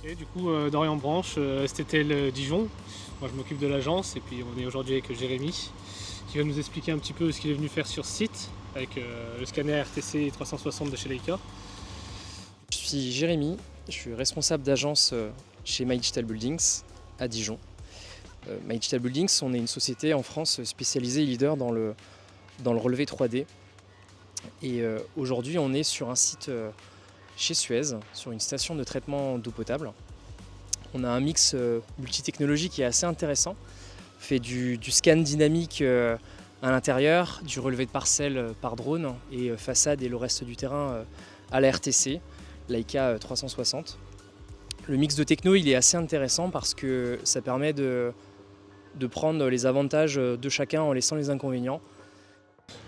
Et du coup, Dorian Branche, STTL Dijon. Moi, je m'occupe de l'agence et puis on est aujourd'hui avec Jérémy qui va nous expliquer un petit peu ce qu'il est venu faire sur site avec le scanner RTC 360 de chez Leica. Je suis Jérémy, je suis responsable d'agence chez My Digital Buildings à Dijon. My Digital Buildings, on est une société en France spécialisée et leader dans le relevé 3D. Et aujourd'hui, on est sur un site chez Suez, sur une station de traitement d'eau potable. On a un mix multitechnologie qui est assez intéressant. On fait du scan dynamique à l'intérieur, du relevé de parcelles par drone et façade et le reste du terrain à la RTC, Leica 360. Le mix de techno il est assez intéressant parce que ça permet de prendre les avantages de chacun en laissant les inconvénients.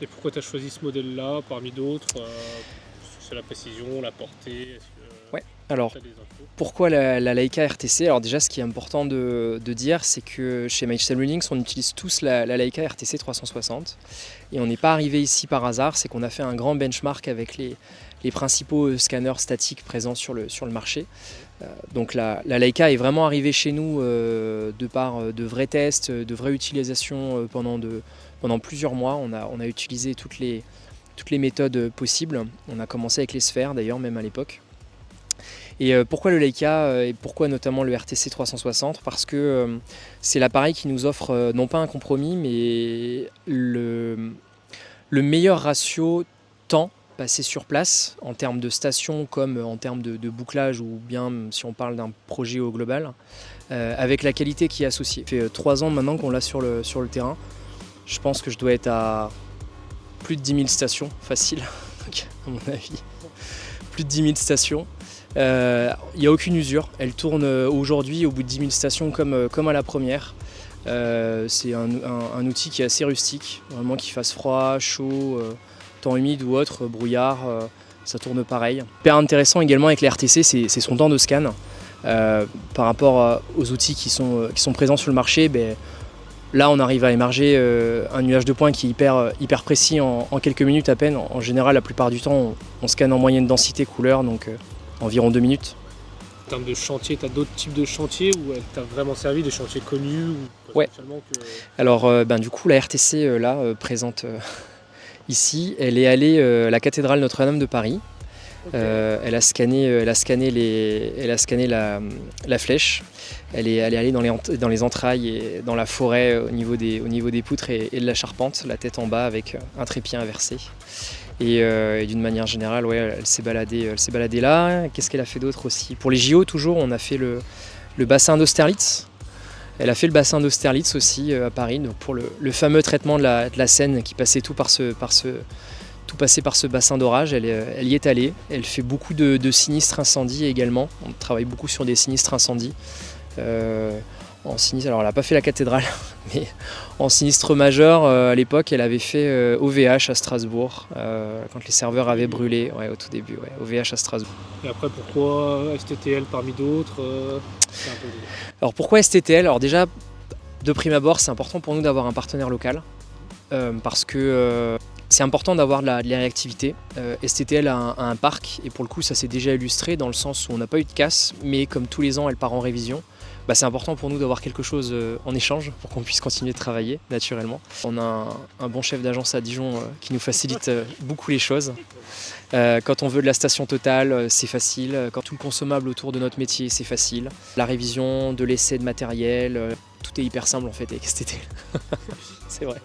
Et pourquoi tu as choisi ce modèle-là parmi d'autres? C'est la précision, la portée? Ouais. Alors, pourquoi la Leica RTC? Alors déjà, ce qui est important de dire, c'est que chez My Digital Buildings, on utilise tous la Leica RTC 360. Et on n'est pas arrivé ici par hasard, c'est qu'on a fait un grand benchmark avec les principaux scanners statiques présents sur le marché. Donc la Leica est vraiment arrivée chez nous de par de vrais tests, de vraies utilisations pendant plusieurs mois. On a utilisé toutes les méthodes possibles. On a commencé avec les sphères d'ailleurs, même à l'époque. Et pourquoi le Leica et pourquoi notamment le RTC 360? Parce que c'est l'appareil qui nous offre non pas un compromis, mais le meilleur ratio temps passé sur place en termes de station comme en termes de bouclage ou bien si on parle d'un projet au global, avec la qualité qui est associée. Ça fait 3 ans maintenant qu'on l'a sur le terrain. Je pense que je dois être à plus de 10 000 stations, facile, donc, à mon avis. Plus de 10 000 stations. Il n'y a aucune usure. Elle tourne aujourd'hui au bout de 10 000 stations comme à la première. C'est un outil qui est assez rustique, vraiment qu'il fasse froid, chaud, temps humide ou autre, brouillard, ça tourne pareil. Hyper intéressant également avec les RTC, c'est son temps de scan. Par rapport aux outils qui sont présents sur le marché, là on arrive à émarger un nuage de points qui est hyper précis en quelques minutes à peine. En général, la plupart du temps, on scanne en moyenne densité couleur, donc environ 2 minutes. En termes de chantier, tu as d'autres types de chantiers où elle t'a vraiment servi, des chantiers connus ou ouais. Alors du coup la RTC présente ici, elle est allée à la cathédrale Notre-Dame de Paris. Okay. Elle a scanné la flèche. Elle est allée dans les entrailles et dans la forêt au niveau des poutres et de la charpente, la tête en bas avec un trépied inversé. Et d'une manière générale, ouais, elle s'est baladée là. Qu'est-ce qu'elle a fait d'autre aussi? Pour les JO, toujours, on a fait le bassin d'Austerlitz. Elle a fait le bassin d'Austerlitz aussi à Paris, donc pour le fameux traitement de la Seine qui passait tout passait par ce bassin d'orage. Elle y est allée. Elle fait beaucoup de sinistres incendies également. On travaille beaucoup sur des sinistres incendies. Alors elle n'a pas fait la cathédrale, mais en sinistre majeur, à l'époque, elle avait fait OVH à Strasbourg, quand les serveurs avaient brûlé, ouais, au tout début, ouais, OVH à Strasbourg. Et après, pourquoi STTL parmi d'autres? Alors pourquoi STTL? Alors déjà, de prime abord, c'est important pour nous d'avoir un partenaire local, parce que c'est important d'avoir de la réactivité. STTL a un parc, et pour le coup, ça s'est déjà illustré dans le sens où on n'a pas eu de casse, mais comme tous les ans, elle part en révision. C'est important pour nous d'avoir quelque chose en échange pour qu'on puisse continuer de travailler naturellement. On a un bon chef d'agence à Dijon qui nous facilite beaucoup les choses. Quand on veut de la station totale, c'est facile. Quand tout le consommable autour de notre métier, c'est facile. La révision, de l'essai de matériel, tout est hyper simple en fait avec STTL. C'est vrai.